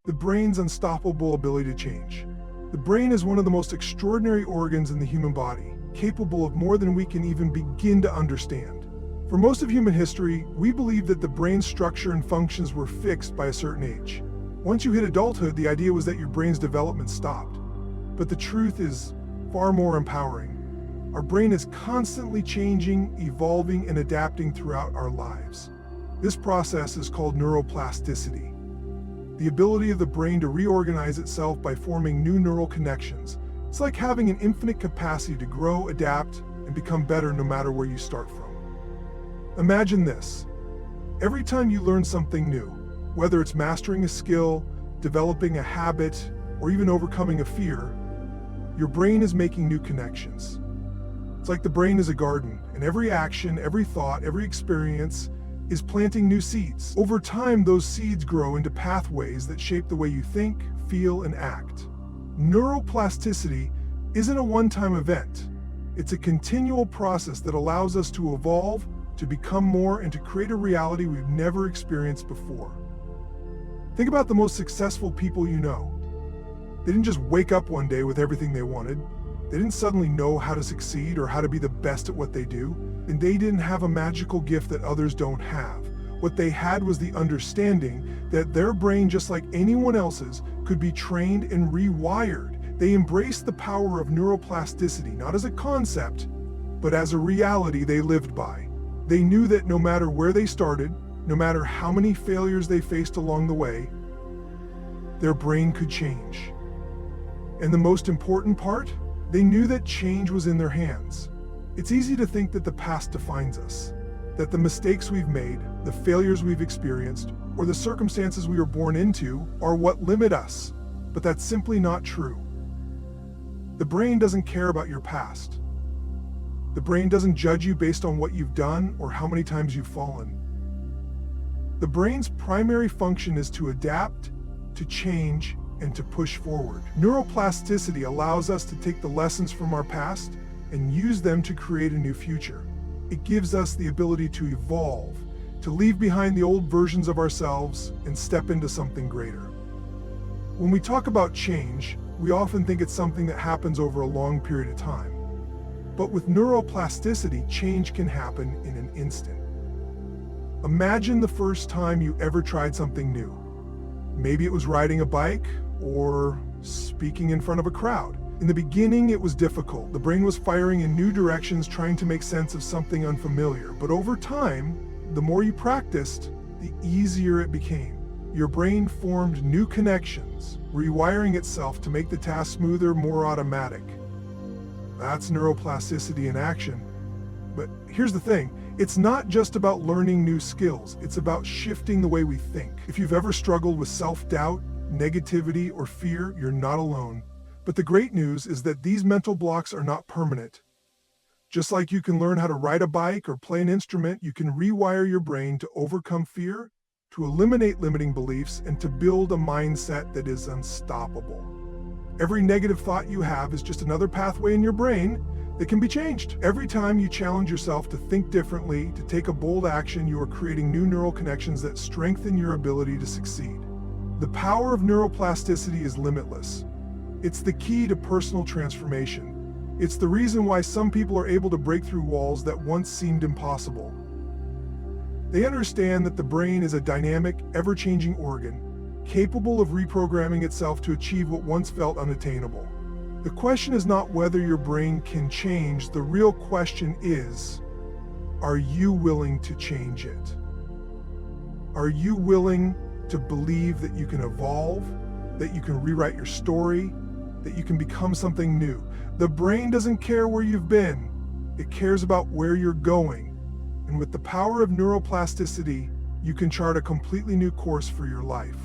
The brain's unstoppable ability to change. The brain is one of the most extraordinary organs in the human body, capable of more than we can even begin to understand. For most of human history, we believe that the brain's structure and functions were fixed by a certain age. Once you hit adulthood, the idea was that your brain's development stopped. But the truth is far more empowering. Our brain is constantly changing, evolving, and adapting throughout our lives. This process is called neuroplasticity, the ability of the brain to reorganize itself by forming new neural connections. It's like having an infinite capacity to grow, adapt, and become better no matter where you start from. Imagine this. Every time you learn something new, whether it's mastering a skill, developing a habit, or even overcoming a fear, your brain is making new connections. It's like the brain is a garden, and every action, every thought, every experience is planting new seeds. Over time, those seeds grow into pathways that shape the way you think, feel, and act. Neuroplasticity isn't a one-time event. It's a continual process that allows us to evolve, to become more, and to create a reality we've never experienced before. Think about the most successful people you know. They didn't just wake up one day with everything they wanted. They didn't suddenly know how to succeed or how to be the best at what they do. And they didn't have a magical gift that others don't have. What they had was the understanding that their brain, just like anyone else's, could be trained and rewired. They embraced the power of neuroplasticity, not as a concept, but as a reality they lived by. They knew that no matter where they started, no matter how many failures they faced along the way, their brain could change. And the most important part, they knew that change was in their hands. It's easy to think that the past defines us, that the mistakes we've made, the failures we've experienced, or the circumstances we were born into are what limit us, but that's simply not true. The brain doesn't care about your past. The brain doesn't judge you based on what you've done or how many times you've fallen. The brain's primary function is to adapt, to change, and to push forward. Neuroplasticity allows us to take the lessons from our past and use them to create a new future. It gives us the ability to evolve, to leave behind the old versions of ourselves and step into something greater. When we talk about change, we often think it's something that happens over a long period of time. But with neuroplasticity, change can happen in an instant. Imagine the first time you ever tried something new. Maybe it was riding a bike or speaking in front of a crowd. In the beginning, it was difficult. The brain was firing in new directions, trying to make sense of something unfamiliar. But over time, the more you practiced, the easier it became. Your brain formed new connections, rewiring itself to make the task smoother, more automatic. That's neuroplasticity in action. But here's the thing, it's not just about learning new skills, it's about shifting the way we think. If you've ever struggled with self-doubt, negativity, or fear, you're not alone. But the great news is that these mental blocks are not permanent. Just like you can learn how to ride a bike or play an instrument, you can rewire your brain to overcome fear, to eliminate limiting beliefs, and to build a mindset that is unstoppable. Every negative thought you have is just another pathway in your brain that can be changed. Every time you challenge yourself to think differently, to take a bold action, you are creating new neural connections that strengthen your ability to succeed. The power of neuroplasticity is limitless. It's the key to personal transformation. It's the reason why some people are able to break through walls that once seemed impossible. They understand that the brain is a dynamic, ever-changing organ, capable of reprogramming itself to achieve what once felt unattainable. The question is not whether your brain can change, the real question is, are you willing to change it? Are you willing to believe that you can evolve, that you can rewrite your story, that you can become something new? The brain doesn't care where you've been, it cares about where you're going. And with the power of neuroplasticity, you can chart a completely new course for your life.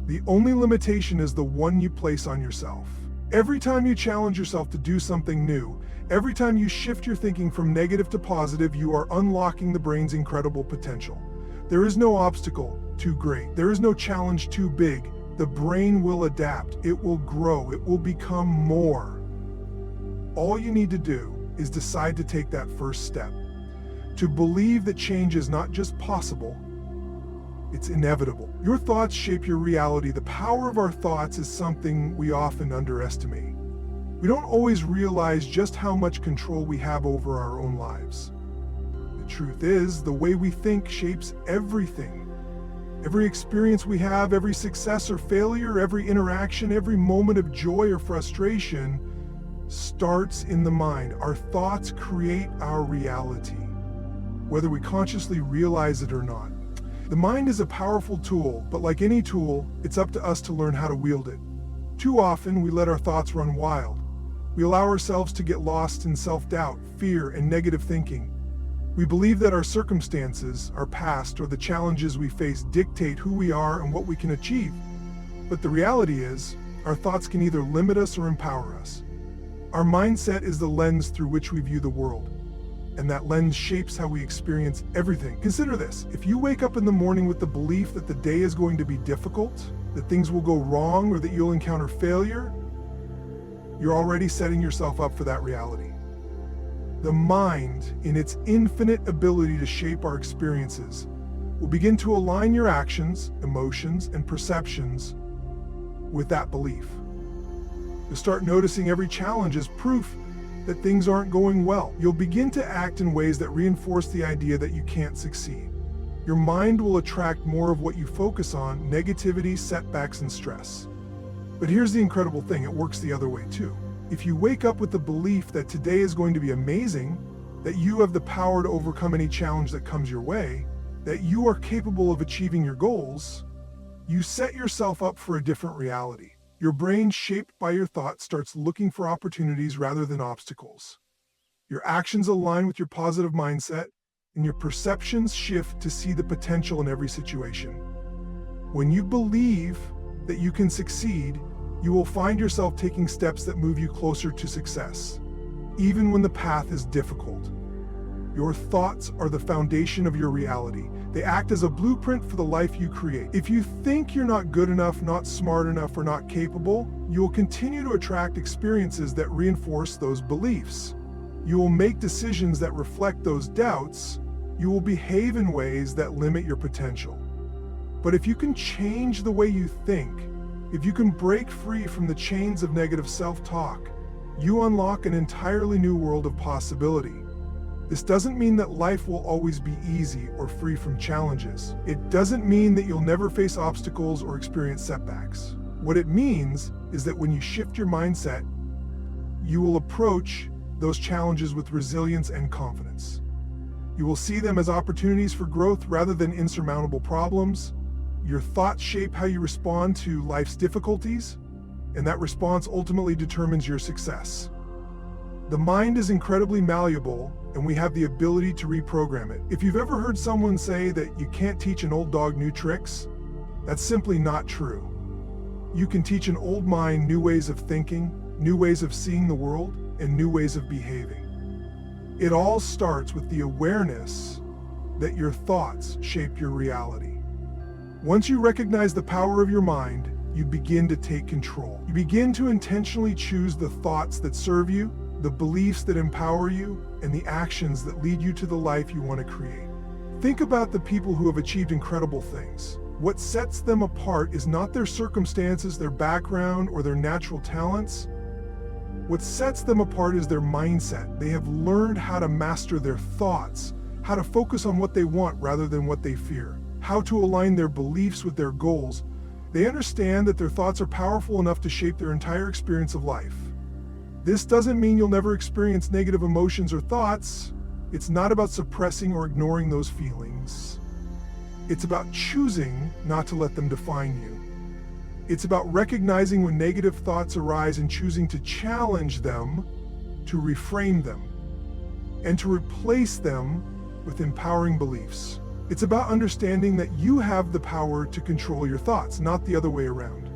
The only limitation is the one you place on yourself. Every time you challenge yourself to do something new, every time you shift your thinking from negative to positive, you are unlocking the brain's incredible potential. There is no obstacle too great. There is no challenge too big. The brain will adapt. It will grow. It will become more. All you need to do is decide to take that first step. To believe that change is not just possible, It's inevitable. Your thoughts shape your reality. The power of our thoughts is something we often underestimate. We don't always realize just how much control we have over our own lives. The truth is, the way we think shapes everything. Every experience we have, every success or failure, every interaction, every moment of joy or frustration starts in the mind. Our thoughts create our reality, whether we consciously realize it or not. The mind is a powerful tool, but like any tool, it's up to us to learn how to wield it. Too often, we let our thoughts run wild. We allow ourselves to get lost in self-doubt, fear, and negative thinking. We believe that our circumstances, our past, or the challenges we face dictate who we are and what we can achieve. But the reality is, our thoughts can either limit us or empower us. Our mindset is the lens through which we view the world, and that lens shapes how we experience everything. Consider this: if you wake up in the morning with the belief that the day is going to be difficult, that things will go wrong, or that you'll encounter failure, you're already setting yourself up for that reality. The mind, in its infinite ability to shape our experiences, will begin to align your actions, emotions, and perceptions with that belief. You'll start noticing every challenge as proof that things aren't going well. You'll begin to act in ways that reinforce the idea that you can't succeed. Your mind will attract more of what you focus on: negativity, setbacks, and stress. But here's the incredible thing: it works the other way too. If you wake up with the belief that today is going to be amazing, that you have the power to overcome any challenge that comes your way, that you are capable of achieving your goals, you set yourself up for a different reality. Your brain, shaped by your thoughts, starts looking for opportunities rather than obstacles. Your actions align with your positive mindset, and your perceptions shift to see the potential in every situation. When you believe that you can succeed, you will find yourself taking steps that move you closer to success, even when the path is difficult. Your thoughts are the foundation of your reality. They act as a blueprint for the life you create. If you think you're not good enough, not smart enough, or not capable, you will continue to attract experiences that reinforce those beliefs. You will make decisions that reflect those doubts. You will behave in ways that limit your potential. But if you can change the way you think, if you can break free from the chains of negative self-talk, you unlock an entirely new world of possibility. This doesn't mean that life will always be easy or free from challenges. It doesn't mean that you'll never face obstacles or experience setbacks. What it means is that when you shift your mindset, you will approach those challenges with resilience and confidence. You will see them as opportunities for growth rather than insurmountable problems. Your thoughts shape how you respond to life's difficulties, and that response ultimately determines your success. The mind is incredibly malleable, and we have the ability to reprogram it. If you've ever heard someone say that you can't teach an old dog new tricks, that's simply not true. You can teach an old mind new ways of thinking, new ways of seeing the world, and new ways of behaving. It all starts with the awareness that your thoughts shape your reality. Once you recognize the power of your mind, you begin to take control. You begin to intentionally choose the thoughts that serve you, the beliefs that empower you, and the actions that lead you to the life you want to create. Think about the people who have achieved incredible things. What sets them apart is not their circumstances, their background, or their natural talents. What sets them apart is their mindset. They have learned how to master their thoughts, how to focus on what they want rather than what they fear, how to align their beliefs with their goals. They understand that their thoughts are powerful enough to shape their entire experience of life. This doesn't mean you'll never experience negative emotions or thoughts. It's not about suppressing or ignoring those feelings. It's about choosing not to let them define you. It's about recognizing when negative thoughts arise and choosing to challenge them, to reframe them, and to replace them with empowering beliefs. It's about understanding that you have the power to control your thoughts, not the other way around.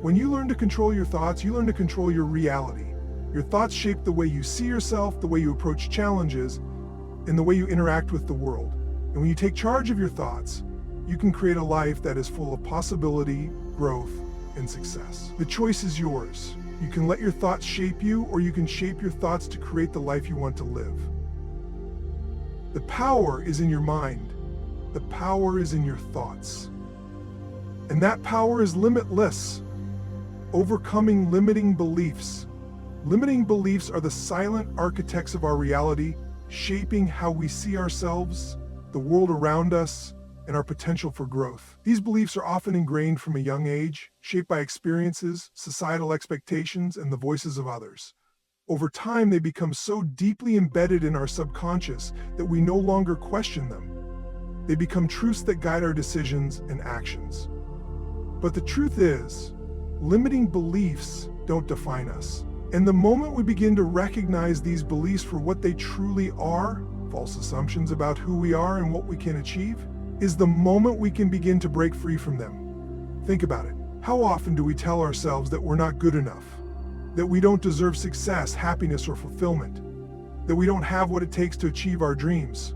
When you learn to control your thoughts, you learn to control your reality. Your thoughts shape the way you see yourself, the way you approach challenges, and the way you interact with the world. And when you take charge of your thoughts, you can create a life that is full of possibility, growth, and success. The choice is yours. You can let your thoughts shape you, or you can shape your thoughts to create the life you want to live. The power is in your mind. The power is in your thoughts. And that power is limitless. Overcoming limiting beliefs. Limiting beliefs are the silent architects of our reality, shaping how we see ourselves, the world around us, and our potential for growth. These beliefs are often ingrained from a young age, shaped by experiences, societal expectations, and the voices of others. Over time, they become so deeply embedded in our subconscious that we no longer question them. They become truths that guide our decisions and actions. But the truth is, limiting beliefs don't define us. And the moment we begin to recognize these beliefs for what they truly are, false assumptions about who we are and what we can achieve, is the moment we can begin to break free from them. Think about it. How often do we tell ourselves that we're not good enough? That we don't deserve success, happiness, or fulfillment? That we don't have what it takes to achieve our dreams?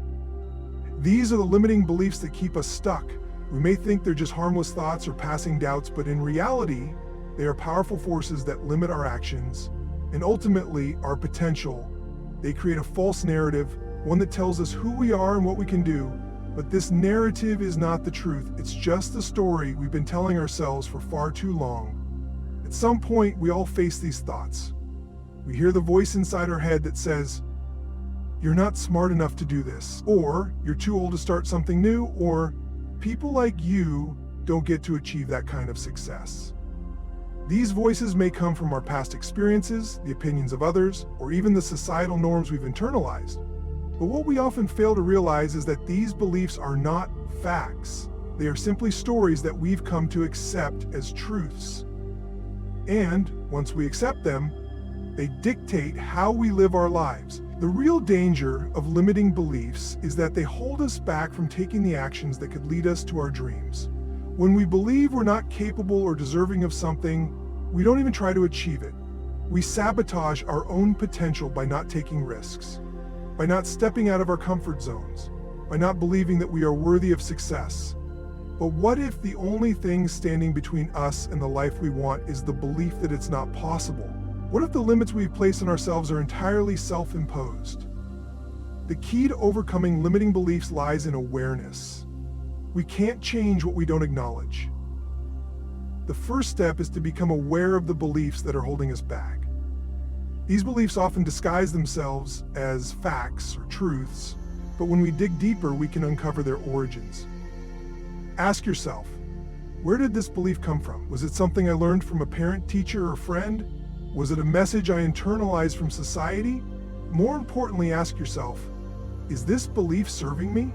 These are the limiting beliefs that keep us stuck. We may think they're just harmless thoughts or passing doubts, but in reality, they are powerful forces that limit our actions and ultimately our potential. They create a false narrative, one that tells us who we are and what we can do. But this narrative is not the truth. It's just the story we've been telling ourselves for far too long. At some point, we all face these thoughts. We hear the voice inside our head that says, "You're not smart enough to do this," or "You're too old to start something new," or "People like you don't get to achieve that kind of success." These voices may come from our past experiences, the opinions of others, or even the societal norms we've internalized. But what we often fail to realize is that these beliefs are not facts. They are simply stories that we've come to accept as truths. And once we accept them, they dictate how we live our lives. The real danger of limiting beliefs is that they hold us back from taking the actions that could lead us to our dreams. When we believe we're not capable or deserving of something, we don't even try to achieve it. We sabotage our own potential by not taking risks, by not stepping out of our comfort zones, by not believing that we are worthy of success. But what if the only thing standing between us and the life we want is the belief that it's not possible? What if the limits we place on ourselves are entirely self-imposed? The key to overcoming limiting beliefs lies in awareness. We can't change what we don't acknowledge. The first step is to become aware of the beliefs that are holding us back. These beliefs often disguise themselves as facts or truths, but when we dig deeper, we can uncover their origins. Ask yourself, where did this belief come from? Was it something I learned from a parent, teacher, or friend? Was it a message I internalized from society? More importantly, ask yourself, is this belief serving me?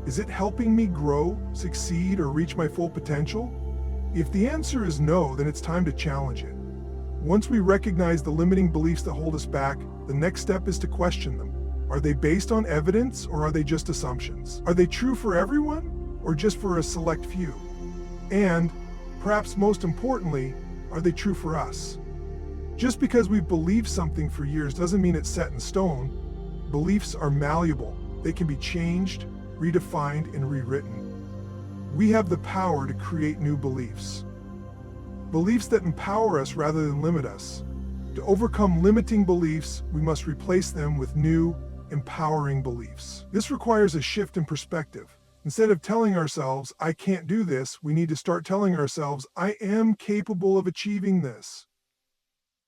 Is it helping me grow, succeed, or reach my full potential? If the answer is no, then it's time to challenge it. Once we recognize the limiting beliefs that hold us back, the next step is to question them. Are they based on evidence or are they just assumptions? Are they true for everyone or just for a select few? And, perhaps most importantly, are they true for us? Just because we've believed something for years doesn't mean it's set in stone. Beliefs are malleable. They can be changed, redefined, and rewritten. We have the power to create new beliefs. Beliefs that empower us rather than limit us. To overcome limiting beliefs, we must replace them with new, empowering beliefs. This requires a shift in perspective. Instead of telling ourselves, "I can't do this," we need to start telling ourselves, "I am capable of achieving this."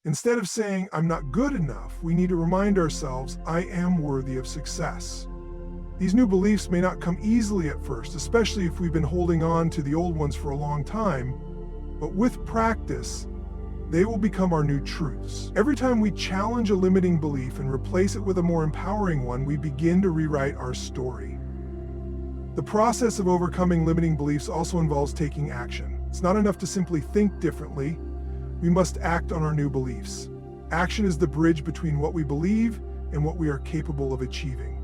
Instead of saying, "I'm not good enough," we need to remind ourselves, "I am worthy of success." These new beliefs may not come easily at first, especially if we've been holding on to the old ones for a long time, but with practice, they will become our new truths. Every time we challenge a limiting belief and replace it with a more empowering one, we begin to rewrite our story. The process of overcoming limiting beliefs also involves taking action. It's not enough to simply think differently. We must act on our new beliefs. Action is the bridge between what we believe and what we are capable of achieving.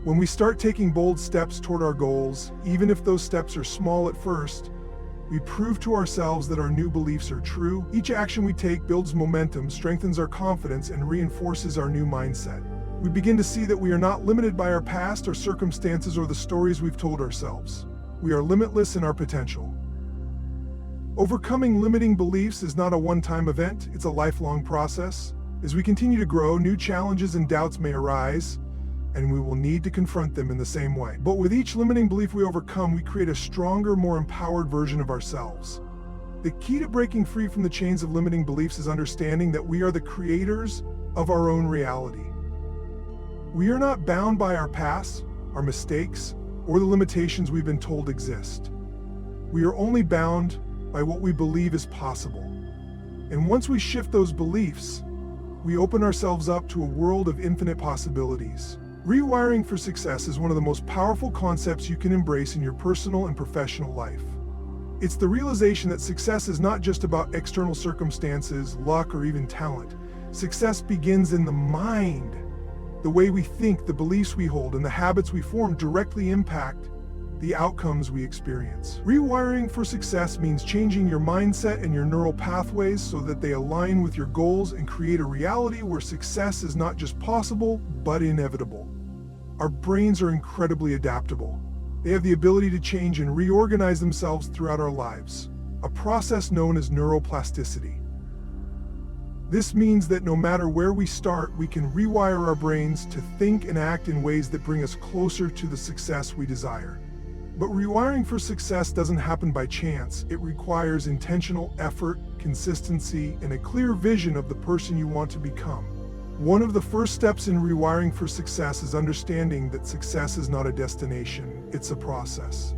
When we start taking bold steps toward our goals, even if those steps are small at first, we prove to ourselves that our new beliefs are true. Each action we take builds momentum, strengthens our confidence, and reinforces our new mindset. We begin to see that we are not limited by our past or circumstances or the stories we've told ourselves. We are limitless in our potential. Overcoming limiting beliefs is not a one-time event, it's a lifelong process. As we continue to grow, new challenges and doubts may arise, and we will need to confront them in the same way. But with each limiting belief we overcome, we create a stronger, more empowered version of ourselves. The key to breaking free from the chains of limiting beliefs is understanding that we are the creators of our own reality. We are not bound by our past, our mistakes, or the limitations we've been told exist. We are only bound by what we believe is possible. And once we shift those beliefs, we open ourselves up to a world of infinite possibilities. Rewiring for success is one of the most powerful concepts you can embrace in your personal and professional life. It's the realization that success is not just about external circumstances, luck, or even talent. Success begins in the mind. The way we think, the beliefs we hold, and the habits we form directly impact the outcomes we experience. Rewiring for success means changing your mindset and your neural pathways so that they align with your goals and create a reality where success is not just possible, but inevitable. Our brains are incredibly adaptable. They have the ability to change and reorganize themselves throughout our lives, a process known as neuroplasticity. This means that no matter where we start, we can rewire our brains to think and act in ways that bring us closer to the success we desire. But rewiring for success doesn't happen by chance. It requires intentional effort, consistency, and a clear vision of the person you want to become. One of the first steps in rewiring for success is understanding that success is not a destination, it's a process.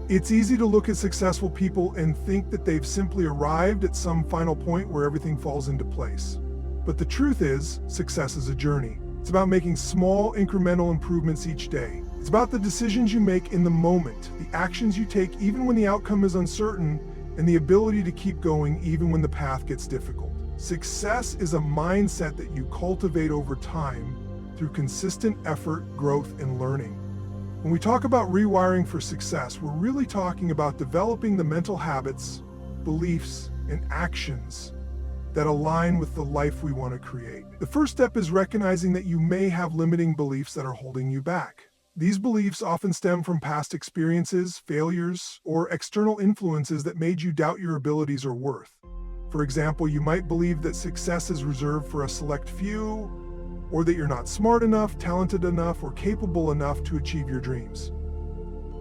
It's easy to look at successful people and think that they've simply arrived at some final point where everything falls into place. But the truth is, success is a journey. It's about making small, incremental improvements each day. It's about the decisions you make in the moment, the actions you take even when the outcome is uncertain, and the ability to keep going even when the path gets difficult. Success is a mindset that you cultivate over time through consistent effort, growth, and learning. When we talk about rewiring for success, we're really talking about developing the mental habits, beliefs, and actions that align with the life we want to create. The first step is recognizing that you may have limiting beliefs that are holding you back. These beliefs often stem from past experiences, failures, or external influences that made you doubt your abilities or worth. For example, you might believe that success is reserved for a select few, or that you're not smart enough, talented enough, or capable enough to achieve your dreams.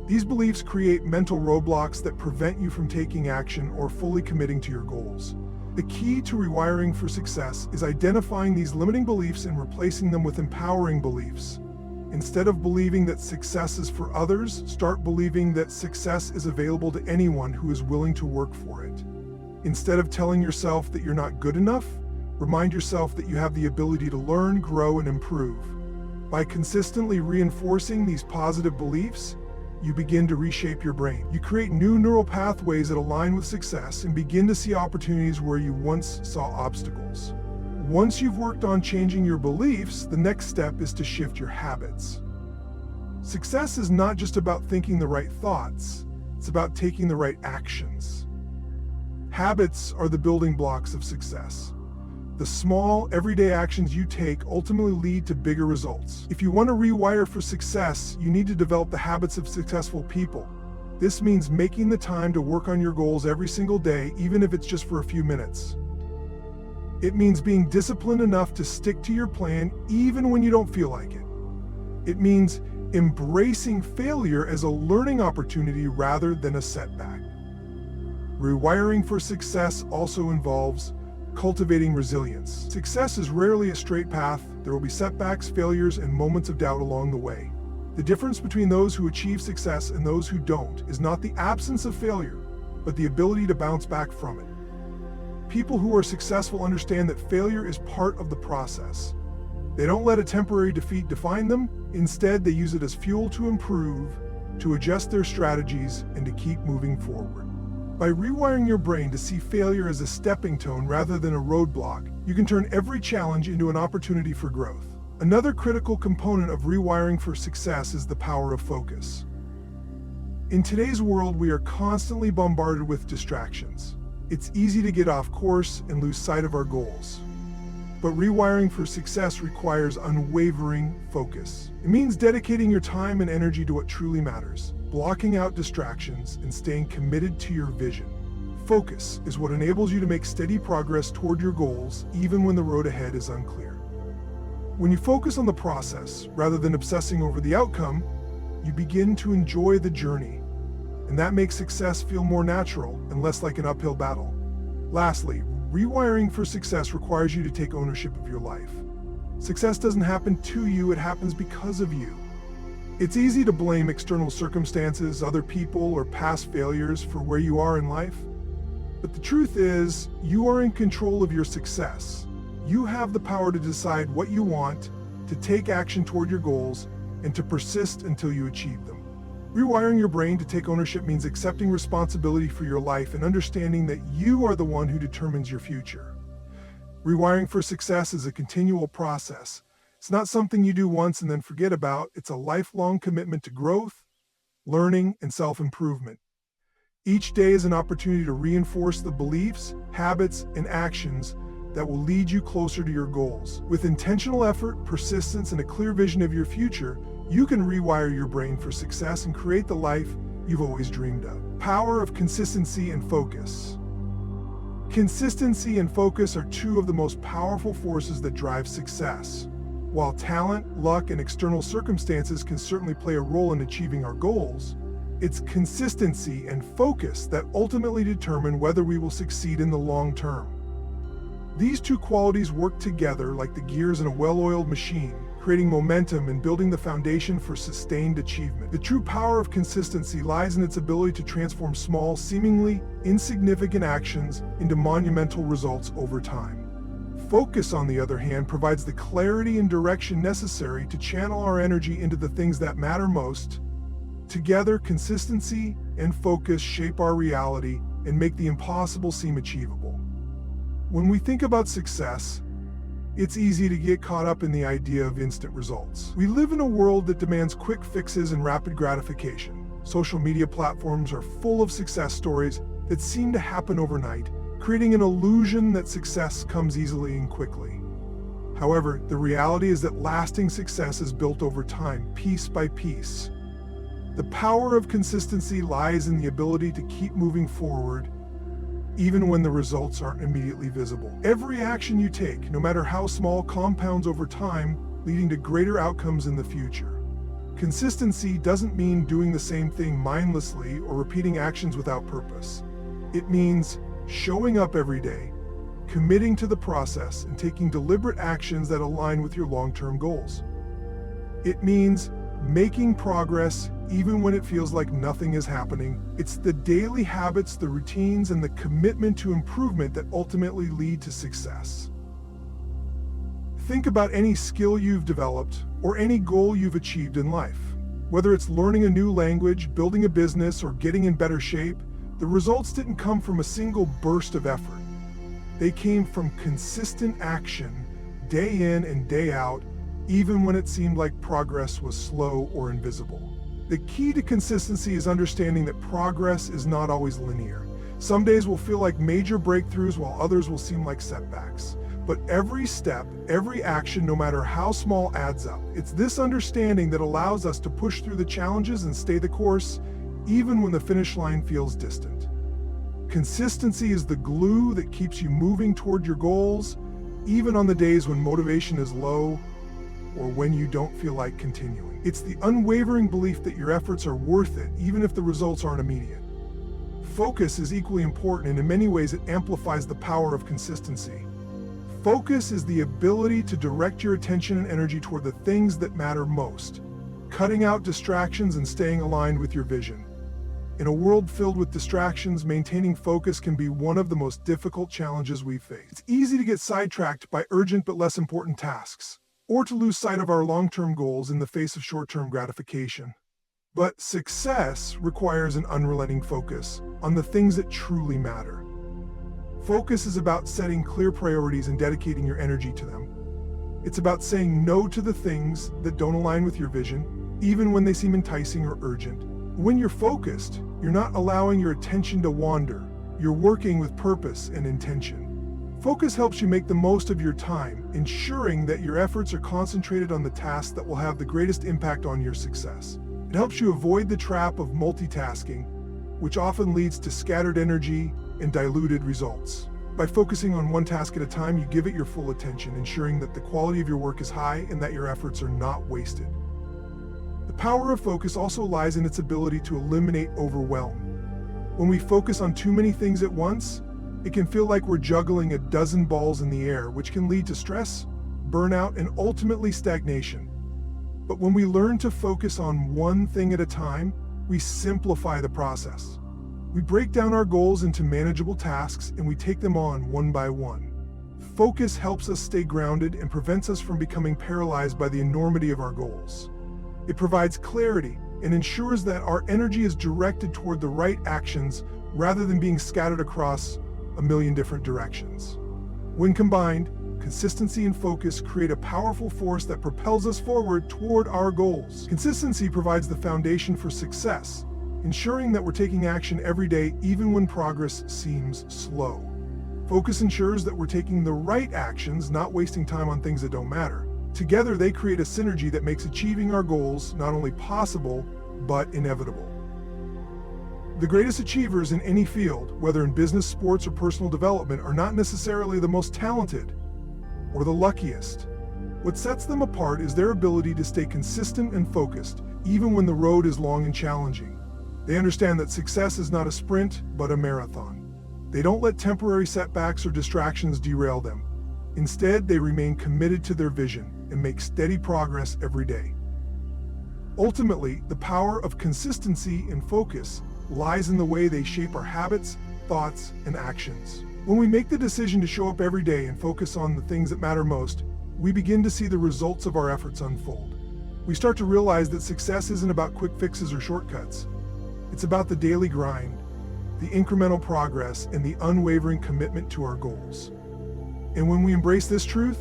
These beliefs create mental roadblocks that prevent you from taking action or fully committing to your goals. The key to rewiring for success is identifying these limiting beliefs and replacing them with empowering beliefs. Instead of believing that success is for others, start believing that success is available to anyone who is willing to work for it. Instead of telling yourself that you're not good enough, remind yourself that you have the ability to learn, grow, and improve. By consistently reinforcing these positive beliefs, you begin to reshape your brain. You create new neural pathways that align with success and begin to see opportunities where you once saw obstacles. Once you've worked on changing your beliefs, the next step is to shift your habits. Success is not just about thinking the right thoughts, it's about taking the right actions. Habits are the building blocks of success. The small, everyday actions you take ultimately lead to bigger results. If you want to rewire for success, you need to develop the habits of successful people. This means making the time to work on your goals every single day, even if it's just for a few minutes. It means being disciplined enough to stick to your plan even when you don't feel like it. It means embracing failure as a learning opportunity rather than a setback. Rewiring for success also involves cultivating resilience. Success is rarely a straight path. There will be setbacks, failures, and moments of doubt along the way. The difference between those who achieve success and those who don't is not the absence of failure, but the ability to bounce back from it. People who are successful understand that failure is part of the process. They don't let a temporary defeat define them. Instead, they use it as fuel to improve, to adjust their strategies, and to keep moving forward. By rewiring your brain to see failure as a stepping stone rather than a roadblock, you can turn every challenge into an opportunity for growth. Another critical component of rewiring for success is the power of focus. In today's world, we are constantly bombarded with distractions. It's easy to get off course and lose sight of our goals. But rewiring for success requires unwavering focus. It means dedicating your time and energy to what truly matters, blocking out distractions, and staying committed to your vision. Focus is what enables you to make steady progress toward your goals, even when the road ahead is unclear. When you focus on the process rather than obsessing over the outcome, you begin to enjoy the journey, and that makes success feel more natural and less like an uphill battle. Lastly, rewiring for success requires you to take ownership of your life. Success doesn't happen to you, it happens because of you. It's easy to blame external circumstances, other people, or past failures for where you are in life. But the truth is, you are in control of your success. You have the power to decide what you want, to take action toward your goals, and to persist until you achieve them. Rewiring your brain to take ownership means accepting responsibility for your life and understanding that you are the one who determines your future. Rewiring for success is a continual process. It's not something you do once and then forget about. It's a lifelong commitment to growth, learning, and self-improvement. Each day is an opportunity to reinforce the beliefs, habits, and actions that will lead you closer to your goals. With intentional effort, persistence, and a clear vision of your future, you can rewire your brain for success and create the life you've always dreamed of. Power of consistency and focus. Consistency and focus are two of the most powerful forces that drive success. While talent, luck, and external circumstances can certainly play a role in achieving our goals, it's consistency and focus that ultimately determine whether we will succeed in the long term. These two qualities work together like the gears in a well-oiled machine, creating momentum and building the foundation for sustained achievement. The true power of consistency lies in its ability to transform small, seemingly insignificant actions into monumental results over time. Focus, on the other hand, provides the clarity and direction necessary to channel our energy into the things that matter most. Together, consistency and focus shape our reality and make the impossible seem achievable. When we think about success, it's easy to get caught up in the idea of instant results. We live in a world that demands quick fixes and rapid gratification. Social media platforms are full of success stories that seem to happen overnight, creating an illusion that success comes easily and quickly. However, the reality is that lasting success is built over time, piece by piece. The power of consistency lies in the ability to keep moving forward, even when the results aren't immediately visible. Every action you take, no matter how small, compounds over time, leading to greater outcomes in the future. Consistency doesn't mean doing the same thing mindlessly or repeating actions without purpose. It means showing up every day, committing to the process, and taking deliberate actions that align with your long-term goals. It means making progress even when it feels like nothing is happening. It's the daily habits, the routines, and the commitment to improvement that ultimately lead to success. Think about any skill you've developed or any goal you've achieved in life. Whether it's learning a new language, building a business, or getting in better shape, the results didn't come from a single burst of effort. They came from consistent action, day in and day out, even when it seemed like progress was slow or invisible. The key to consistency is understanding that progress is not always linear. Some days will feel like major breakthroughs while others will seem like setbacks. But every step, every action, no matter how small, adds up. It's this understanding that allows us to push through the challenges and stay the course, even when the finish line feels distant. Consistency is the glue that keeps you moving toward your goals, even on the days when motivation is low or when you don't feel like continuing. It's the unwavering belief that your efforts are worth it, even if the results aren't immediate. Focus is equally important, and in many ways it amplifies the power of consistency. Focus is the ability to direct your attention and energy toward the things that matter most, cutting out distractions and staying aligned with your vision. In a world filled with distractions, maintaining focus can be one of the most difficult challenges we face. It's easy to get sidetracked by urgent but less important tasks, or to lose sight of our long-term goals in the face of short-term gratification. But success requires an unrelenting focus on the things that truly matter. Focus is about setting clear priorities and dedicating your energy to them. It's about saying no to the things that don't align with your vision, even when they seem enticing or urgent. When you're focused, you're not allowing your attention to wander. You're working with purpose and intention. Focus helps you make the most of your time, ensuring that your efforts are concentrated on the tasks that will have the greatest impact on your success. It helps you avoid the trap of multitasking, which often leads to scattered energy and diluted results. By focusing on one task at a time, you give it your full attention, ensuring that the quality of your work is high and that your efforts are not wasted. The power of focus also lies in its ability to eliminate overwhelm. When we focus on too many things at once, it can feel like we're juggling a dozen balls in the air, which can lead to stress, burnout, and ultimately stagnation. But when we learn to focus on one thing at a time, we simplify the process. We break down our goals into manageable tasks and we take them on one by one. Focus helps us stay grounded and prevents us from becoming paralyzed by the enormity of our goals. It provides clarity and ensures that our energy is directed toward the right actions rather than being scattered across a million different directions. When combined, consistency and focus create a powerful force that propels us forward toward our goals. Consistency provides the foundation for success, ensuring that we're taking action every day even when progress seems slow. Focus ensures that we're taking the right actions, not wasting time on things that don't matter. Together, they create a synergy that makes achieving our goals not only possible, but inevitable. The greatest achievers in any field, whether in business, sports, or personal development, are not necessarily the most talented or the luckiest. What sets them apart is their ability to stay consistent and focused, even when the road is long and challenging. They understand that success is not a sprint, but a marathon. They don't let temporary setbacks or distractions derail them. Instead, they remain committed to their vision and make steady progress every day. Ultimately, the power of consistency and focus lies in the way they shape our habits, thoughts, and actions. When we make the decision to show up every day and focus on the things that matter most, we begin to see the results of our efforts unfold. We start to realize that success isn't about quick fixes or shortcuts. It's about the daily grind, the incremental progress, and the unwavering commitment to our goals. And when we embrace this truth,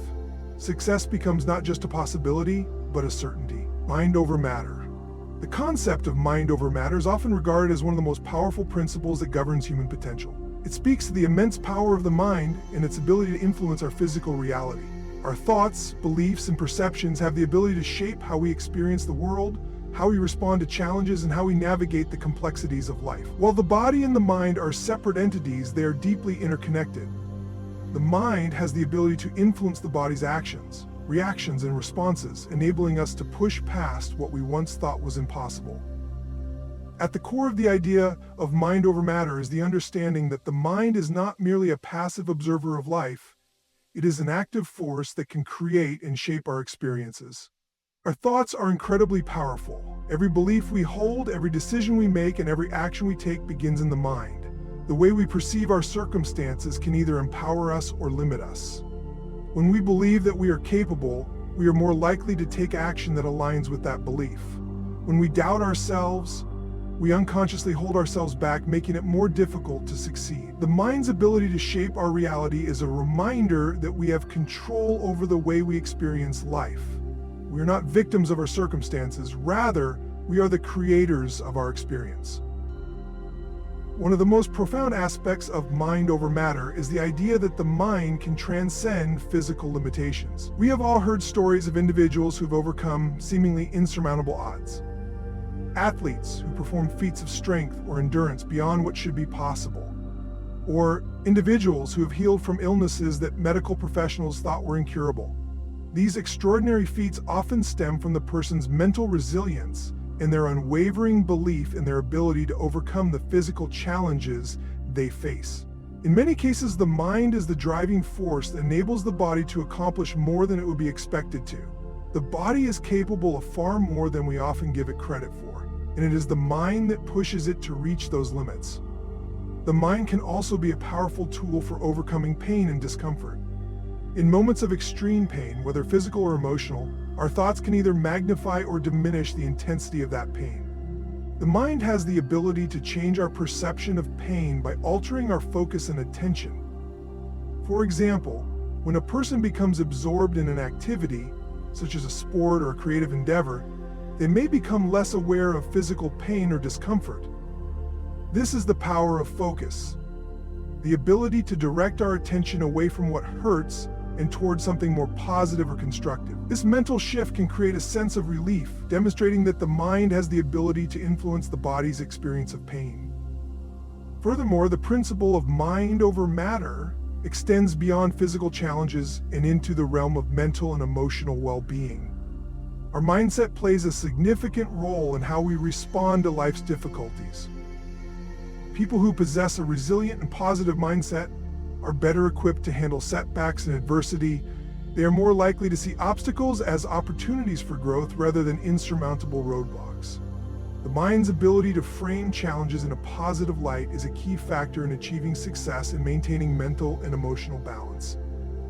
success becomes not just a possibility, but a certainty. Mind over matter. The concept of mind over matter is often regarded as one of the most powerful principles that governs human potential. It speaks to the immense power of the mind and its ability to influence our physical reality. Our thoughts, beliefs, and perceptions have the ability to shape how we experience the world, how we respond to challenges, and how we navigate the complexities of life. While the body and the mind are separate entities, they are deeply interconnected. The mind has the ability to influence the body's actions, reactions, and responses, enabling us to push past what we once thought was impossible. At the core of the idea of mind over matter is the understanding that the mind is not merely a passive observer of life. It is an active force that can create and shape our experiences. Our thoughts are incredibly powerful. Every belief we hold, every decision we make, and every action we take begins in the mind. The way we perceive our circumstances can either empower us or limit us. When we believe that we are capable, we are more likely to take action that aligns with that belief. When we doubt ourselves, we unconsciously hold ourselves back, making it more difficult to succeed. The mind's ability to shape our reality is a reminder that we have control over the way we experience life. We are not victims of our circumstances, rather, we are the creators of our experience. One of the most profound aspects of mind over matter is the idea that the mind can transcend physical limitations. We have all heard stories of individuals who've overcome seemingly insurmountable odds. Athletes who perform feats of strength or endurance beyond what should be possible. Or individuals who have healed from illnesses that medical professionals thought were incurable. These extraordinary feats often stem from the person's mental resilience and their unwavering belief in their ability to overcome the physical challenges they face. In many cases, the mind is the driving force that enables the body to accomplish more than it would be expected to. The body is capable of far more than we often give it credit for, and it is the mind that pushes it to reach those limits. The mind can also be a powerful tool for overcoming pain and discomfort. In moments of extreme pain, whether physical or emotional, our thoughts can either magnify or diminish the intensity of that pain. The mind has the ability to change our perception of pain by altering our focus and attention. For example, when a person becomes absorbed in an activity, such as a sport or a creative endeavor, they may become less aware of physical pain or discomfort. This is the power of focus, the ability to direct our attention away from what hurts and towards something more positive or constructive. This mental shift can create a sense of relief, demonstrating that the mind has the ability to influence the body's experience of pain. Furthermore, the principle of mind over matter extends beyond physical challenges and into the realm of mental and emotional well-being. Our mindset plays a significant role in how we respond to life's difficulties. People who possess a resilient and positive mindset are better equipped to handle setbacks and adversity. They are more likely to see obstacles as opportunities for growth rather than insurmountable roadblocks. The mind's ability to frame challenges in a positive light is a key factor in achieving success and maintaining mental and emotional balance.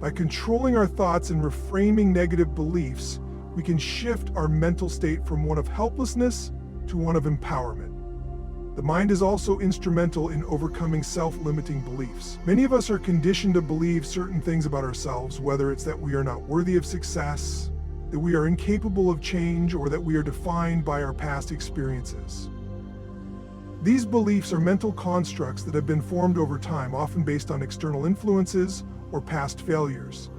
By controlling our thoughts and reframing negative beliefs, we can shift our mental state from one of helplessness to one of empowerment. The mind is also instrumental in overcoming self-limiting beliefs. Many of us are conditioned to believe certain things about ourselves, whether it's that we are not worthy of success, that we are incapable of change, or that we are defined by our past experiences. These beliefs are mental constructs that have been formed over time, often based on external influences or past failures.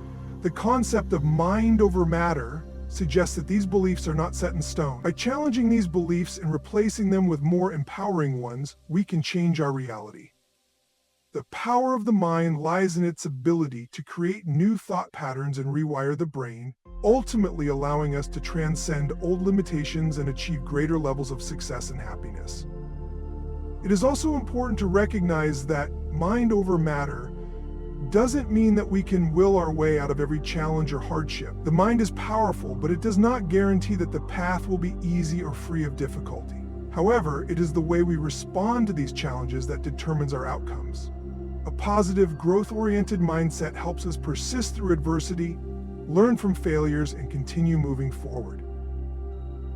The concept of mind over matter suggests that these beliefs are not set in stone. By challenging these beliefs and replacing them with more empowering ones, we can change our reality. The power of the mind lies in its ability to create new thought patterns and rewire the brain, ultimately allowing us to transcend old limitations and achieve greater levels of success and happiness. It is also important to recognize that mind over matter doesn't mean that we can will our way out of every challenge or hardship. The mind is powerful, but it does not guarantee that the path will be easy or free of difficulty. However, it is the way we respond to these challenges that determines our outcomes. A positive, growth-oriented mindset helps us persist through adversity, learn from failures, and continue moving forward.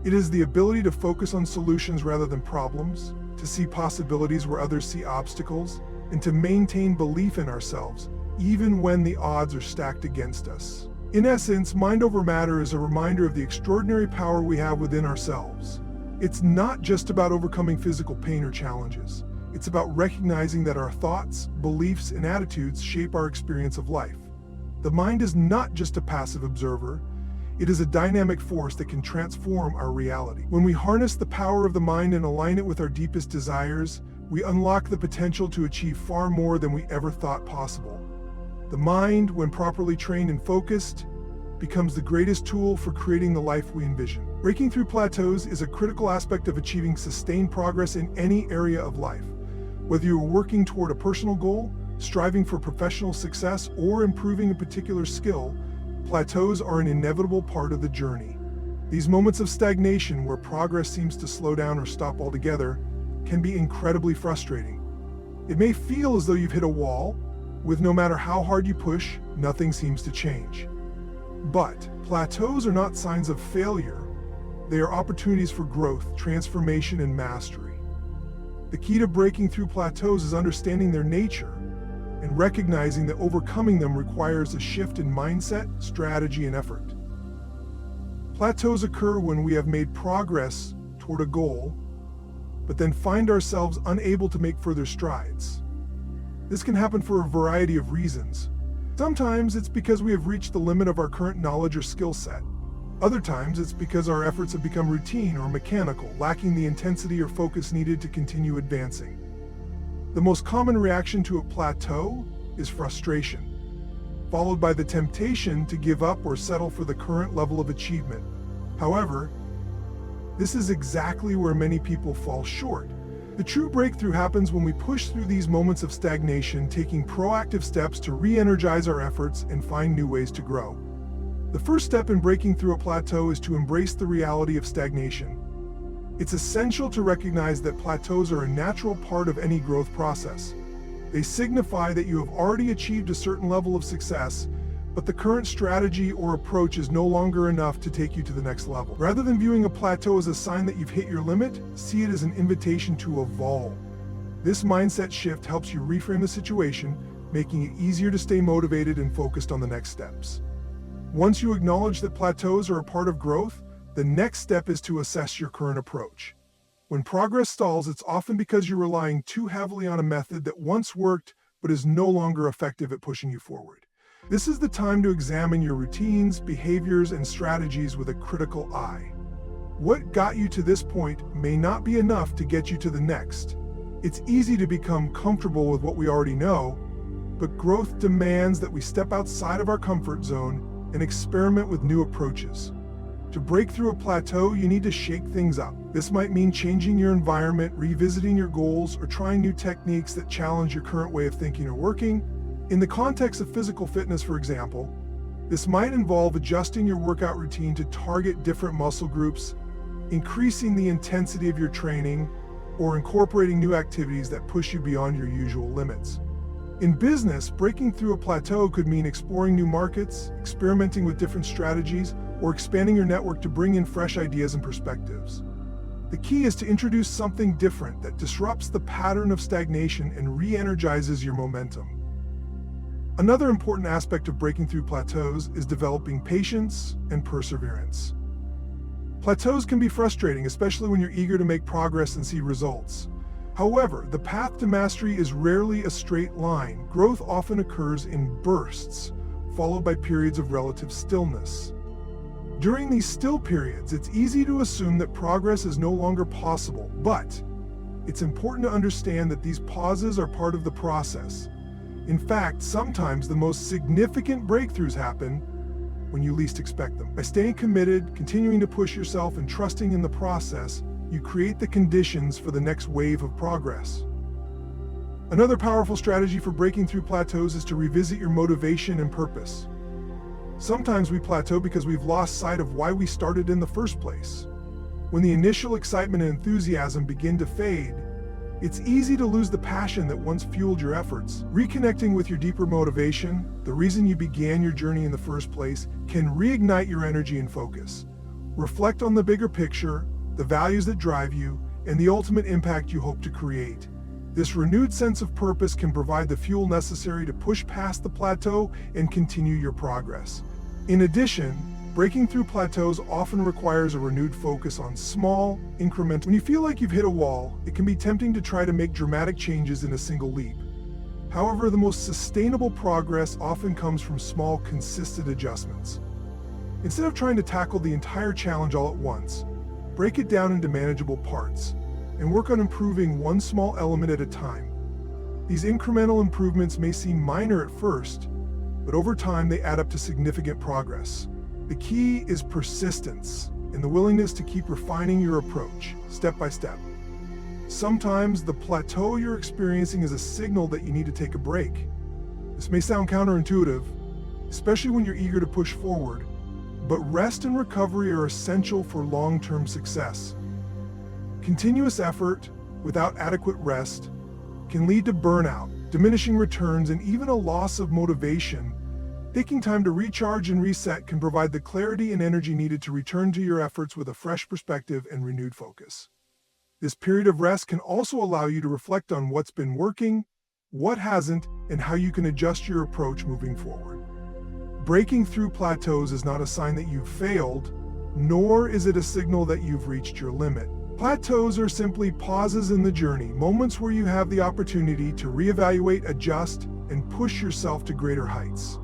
It is the ability to focus on solutions rather than problems, to see possibilities where others see obstacles, and to maintain belief in ourselves, even when the odds are stacked against us. In essence, mind over matter is a reminder of the extraordinary power we have within ourselves. It's not just about overcoming physical pain or challenges. It's about recognizing that our thoughts, beliefs, and attitudes shape our experience of life. The mind is not just a passive observer. It is a dynamic force that can transform our reality. When we harness the power of the mind and align it with our deepest desires, we unlock the potential to achieve far more than we ever thought possible. The mind, when properly trained and focused, becomes the greatest tool for creating the life we envision. Breaking through plateaus is a critical aspect of achieving sustained progress in any area of life. Whether you are working toward a personal goal, striving for professional success, or improving a particular skill, plateaus are an inevitable part of the journey. These moments of stagnation, where progress seems to slow down or stop altogether, can be incredibly frustrating. It may feel as though you've hit a wall, with no matter how hard you push, nothing seems to change. But plateaus are not signs of failure. They are opportunities for growth, transformation, and mastery. The key to breaking through plateaus is understanding their nature and recognizing that overcoming them requires a shift in mindset, strategy, and effort. Plateaus occur when we have made progress toward a goal, but then find ourselves unable to make further strides. This can happen for a variety of reasons. Sometimes it's because we have reached the limit of our current knowledge or skill set. Other times it's because our efforts have become routine or mechanical, lacking the intensity or focus needed to continue advancing. The most common reaction to a plateau is frustration, followed by the temptation to give up or settle for the current level of achievement. However, this is exactly where many people fall short. The true breakthrough happens when we push through these moments of stagnation, taking proactive steps to re-energize our efforts and find new ways to grow. The first step in breaking through a plateau is to embrace the reality of stagnation. It's essential to recognize that plateaus are a natural part of any growth process. They signify that you have already achieved a certain level of success, but the current strategy or approach is no longer enough to take you to the next level. Rather than viewing a plateau as a sign that you've hit your limit, see it as an invitation to evolve. This mindset shift helps you reframe the situation, making it easier to stay motivated and focused on the next steps. Once you acknowledge that plateaus are a part of growth, the next step is to assess your current approach. When progress stalls, it's often because you're relying too heavily on a method that once worked but is no longer effective at pushing you forward. This is the time to examine your routines, behaviors, and strategies with a critical eye. What got you to this point may not be enough to get you to the next. It's easy to become comfortable with what we already know, but growth demands that we step outside of our comfort zone and experiment with new approaches. To break through a plateau, you need to shake things up. This might mean changing your environment, revisiting your goals, or trying new techniques that challenge your current way of thinking or working. In the context of physical fitness, for example, this might involve adjusting your workout routine to target different muscle groups, increasing the intensity of your training, or incorporating new activities that push you beyond your usual limits. In business, breaking through a plateau could mean exploring new markets, experimenting with different strategies, or expanding your network to bring in fresh ideas and perspectives. The key is to introduce something different that disrupts the pattern of stagnation and re-energizes your momentum. Another important aspect of breaking through plateaus is developing patience and perseverance. Plateaus can be frustrating, especially when you're eager to make progress and see results. However, the path to mastery is rarely a straight line. Growth often occurs in bursts, followed by periods of relative stillness. During these still periods, it's easy to assume that progress is no longer possible, but it's important to understand that these pauses are part of the process. In fact, sometimes the most significant breakthroughs happen when you least expect them. By staying committed, continuing to push yourself, and trusting in the process, you create the conditions for the next wave of progress. Another powerful strategy for breaking through plateaus is to revisit your motivation and purpose. Sometimes we plateau because we've lost sight of why we started in the first place. When the initial excitement and enthusiasm begin to fade, it's easy to lose the passion that once fueled your efforts. Reconnecting with your deeper motivation, the reason you began your journey in the first place, can reignite your energy and focus. Reflect on the bigger picture, the values that drive you, and the ultimate impact you hope to create. This renewed sense of purpose can provide the fuel necessary to push past the plateau and continue your progress. In addition, breaking through plateaus often requires a renewed focus on small, incremental. When you feel like you've hit a wall, it can be tempting to try to make dramatic changes in a single leap. However, the most sustainable progress often comes from small, consistent adjustments. Instead of trying to tackle the entire challenge all at once, break it down into manageable parts and work on improving one small element at a time. These incremental improvements may seem minor at first, but over time they add up to significant progress. The key is persistence and the willingness to keep refining your approach, step by step. Sometimes the plateau you're experiencing is a signal that you need to take a break. This may sound counterintuitive, especially when you're eager to push forward, but rest and recovery are essential for long-term success. Continuous effort without adequate rest can lead to burnout, diminishing returns, and even a loss of motivation. Taking time to recharge and reset can provide the clarity and energy needed to return to your efforts with a fresh perspective and renewed focus. This period of rest can also allow you to reflect on what's been working, what hasn't, and how you can adjust your approach moving forward. Breaking through plateaus is not a sign that you've failed, nor is it a signal that you've reached your limit. Plateaus are simply pauses in the journey, moments where you have the opportunity to reevaluate, adjust, and push yourself to greater heights.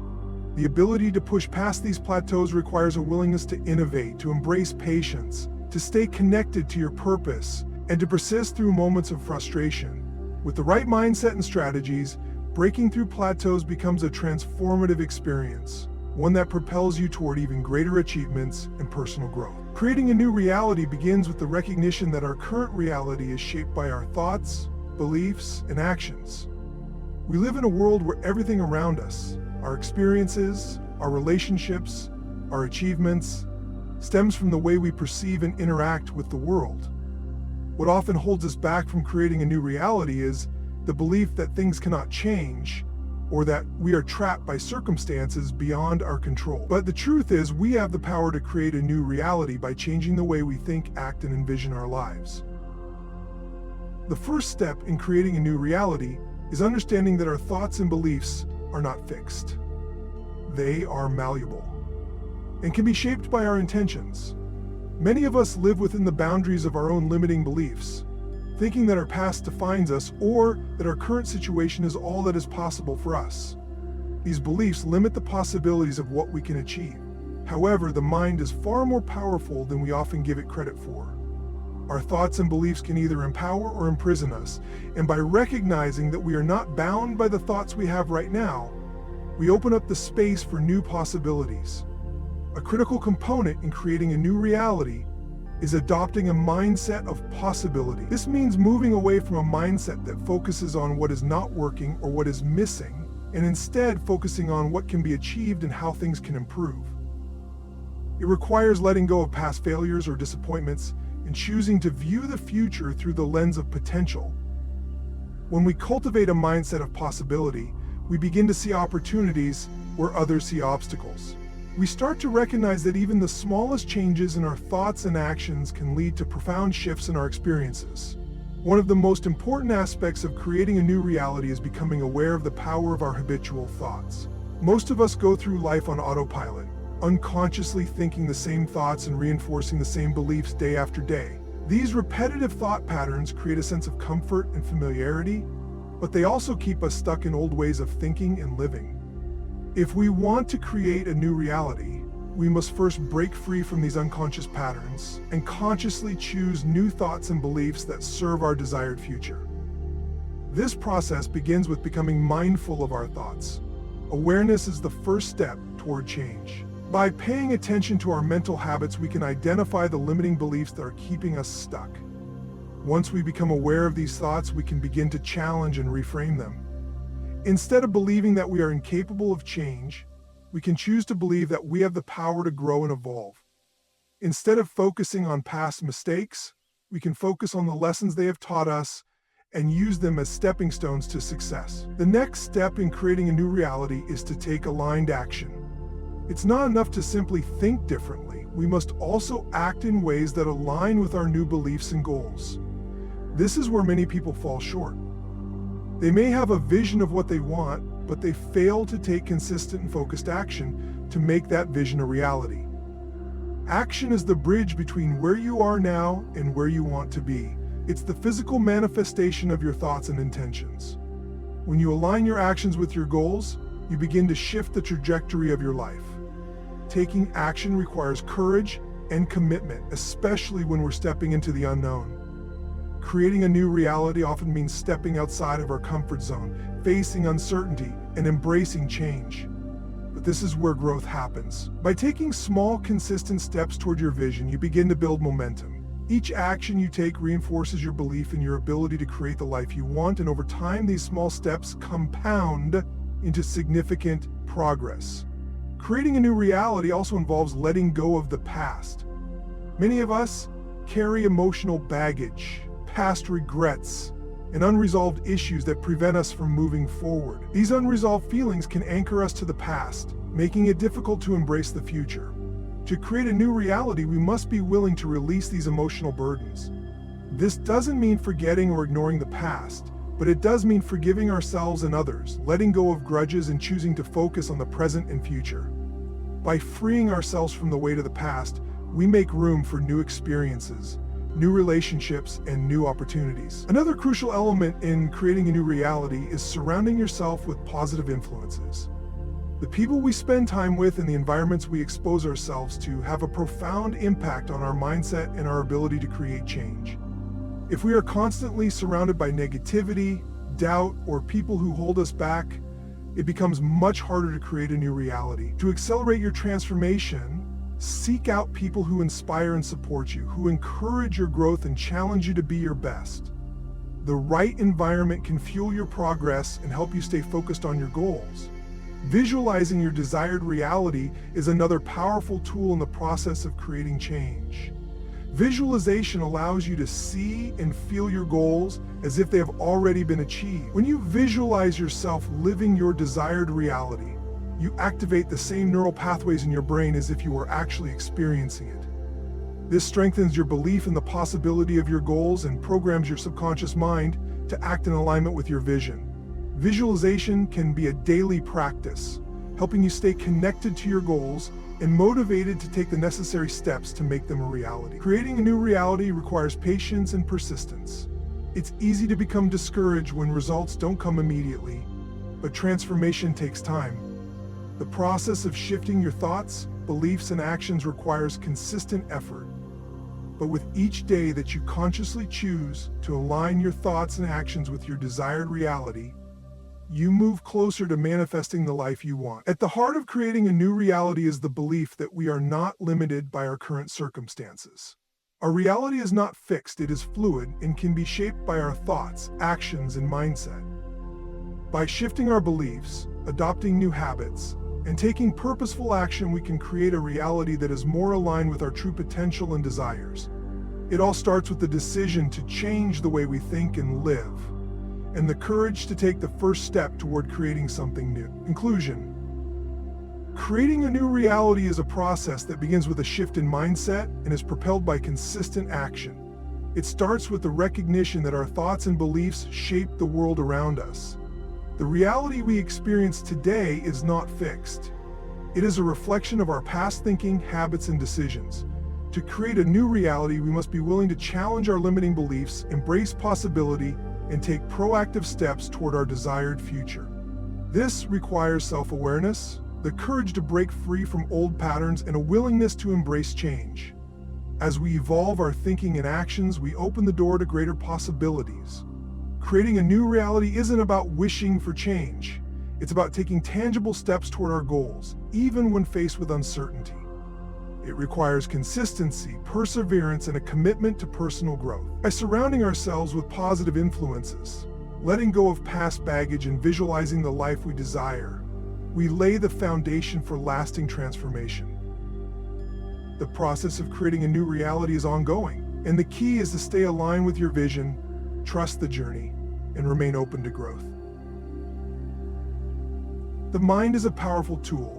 The ability to push past these plateaus requires a willingness to innovate, to embrace patience, to stay connected to your purpose, and to persist through moments of frustration. With the right mindset and strategies, breaking through plateaus becomes a transformative experience, one that propels you toward even greater achievements and personal growth. Creating a new reality begins with the recognition that our current reality is shaped by our thoughts, beliefs, and actions. We live in a world where everything around us, our experiences, our relationships, our achievements, stems from the way we perceive and interact with the world. What often holds us back from creating a new reality is the belief that things cannot change, or that we are trapped by circumstances beyond our control. But the truth is, we have the power to create a new reality by changing the way we think, act, and envision our lives. The first step in creating a new reality is understanding that our thoughts and beliefs are not fixed. They are malleable and can be shaped by our intentions. Many of us live within the boundaries of our own limiting beliefs, thinking that our past defines us or that our current situation is all that is possible for us. These beliefs limit the possibilities of what we can achieve. However, the mind is far more powerful than we often give it credit for. Our thoughts and beliefs can either empower or imprison us, and by recognizing that we are not bound by the thoughts we have right now, we open up the space for new possibilities. A critical component in creating a new reality is adopting a mindset of possibility. This means moving away from a mindset that focuses on what is not working or what is missing, and instead focusing on what can be achieved and how things can improve. It requires letting go of past failures or disappointments and choosing to view the future through the lens of potential. When we cultivate a mindset of possibility, we begin to see opportunities where others see obstacles. We start to recognize that even the smallest changes in our thoughts and actions can lead to profound shifts in our experiences. One of the most important aspects of creating a new reality is becoming aware of the power of our habitual thoughts. Most of us go through life on autopilot, unconsciously thinking the same thoughts and reinforcing the same beliefs day after day. These repetitive thought patterns create a sense of comfort and familiarity, but they also keep us stuck in old ways of thinking and living. If we want to create a new reality, we must first break free from these unconscious patterns and consciously choose new thoughts and beliefs that serve our desired future. This process begins with becoming mindful of our thoughts. Awareness is the first step toward change. By paying attention to our mental habits, we can identify the limiting beliefs that are keeping us stuck. Once we become aware of these thoughts, we can begin to challenge and reframe them. Instead of believing that we are incapable of change, we can choose to believe that we have the power to grow and evolve. Instead of focusing on past mistakes, we can focus on the lessons they have taught us and use them as stepping stones to success. The next step in creating a new reality is to take aligned action. It's not enough to simply think differently. We must also act in ways that align with our new beliefs and goals. This is where many people fall short. They may have a vision of what they want, but they fail to take consistent and focused action to make that vision a reality. Action is the bridge between where you are now and where you want to be. It's the physical manifestation of your thoughts and intentions. When you align your actions with your goals, you begin to shift the trajectory of your life. Taking action requires courage and commitment, especially when we're stepping into the unknown. Creating a new reality often means stepping outside of our comfort zone, facing uncertainty, and embracing change. But this is where growth happens. By taking small, consistent steps toward your vision, you begin to build momentum. Each action you take reinforces your belief in your ability to create the life you want, and over time, these small steps compound into significant progress. Creating a new reality also involves letting go of the past. Many of us carry emotional baggage, past regrets, and unresolved issues that prevent us from moving forward. These unresolved feelings can anchor us to the past, making it difficult to embrace the future. To create a new reality, we must be willing to release these emotional burdens. This doesn't mean forgetting or ignoring the past, but it does mean forgiving ourselves and others, letting go of grudges, and choosing to focus on the present and future. By freeing ourselves from the weight of the past, we make room for new experiences, new relationships, and new opportunities. Another crucial element in creating a new reality is surrounding yourself with positive influences. The people we spend time with and the environments we expose ourselves to have a profound impact on our mindset and our ability to create change. If we are constantly surrounded by negativity, doubt, or people who hold us back, it becomes much harder to create a new reality. To accelerate your transformation, seek out people who inspire and support you, who encourage your growth and challenge you to be your best. The right environment can fuel your progress and help you stay focused on your goals. Visualizing your desired reality is another powerful tool in the process of creating change. Visualization allows you to see and feel your goals as if they have already been achieved. When you visualize yourself living your desired reality, you activate the same neural pathways in your brain as if you were actually experiencing it. This strengthens your belief in the possibility of your goals and programs your subconscious mind to act in alignment with your vision. Visualization can be a daily practice, helping you stay connected to your goals and motivated to take the necessary steps to make them a reality. Creating a new reality requires patience and persistence. It's easy to become discouraged when results don't come immediately, but transformation takes time. The process of shifting your thoughts, beliefs, and actions requires consistent effort. But with each day that you consciously choose to align your thoughts and actions with your desired reality, you move closer to manifesting the life you want. At the heart of creating a new reality is the belief that we are not limited by our current circumstances. Our reality is not fixed, it is fluid and can be shaped by our thoughts, actions, and mindset. By shifting our beliefs, adopting new habits, and taking purposeful action, we can create a reality that is more aligned with our true potential and desires. It all starts with the decision to change the way we think and live, and the courage to take the first step toward creating something new. Conclusion: creating a new reality is a process that begins with a shift in mindset and is propelled by consistent action. It starts with the recognition that our thoughts and beliefs shape the world around us. The reality we experience today is not fixed. It is a reflection of our past thinking, habits, and decisions. To create a new reality, we must be willing to challenge our limiting beliefs, embrace possibility, and take proactive steps toward our desired future. This requires self-awareness, the courage to break free from old patterns, and a willingness to embrace change. As we evolve our thinking and actions, we open the door to greater possibilities. Creating a new reality isn't about wishing for change. It's about taking tangible steps toward our goals, even when faced with uncertainty. It requires consistency, perseverance, and a commitment to personal growth. By surrounding ourselves with positive influences, letting go of past baggage, and visualizing the life we desire, we lay the foundation for lasting transformation. The process of creating a new reality is ongoing, and the key is to stay aligned with your vision, trust the journey, and remain open to growth. The mind is a powerful tool,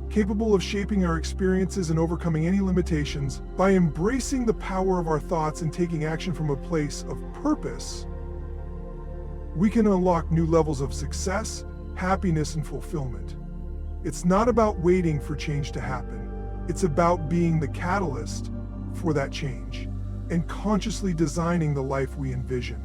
capable of shaping our experiences and overcoming any limitations. By embracing the power of our thoughts and taking action from a place of purpose, we can unlock new levels of success, happiness, and fulfillment. It's not about waiting for change to happen. It's about being the catalyst for that change and consciously designing the life we envision.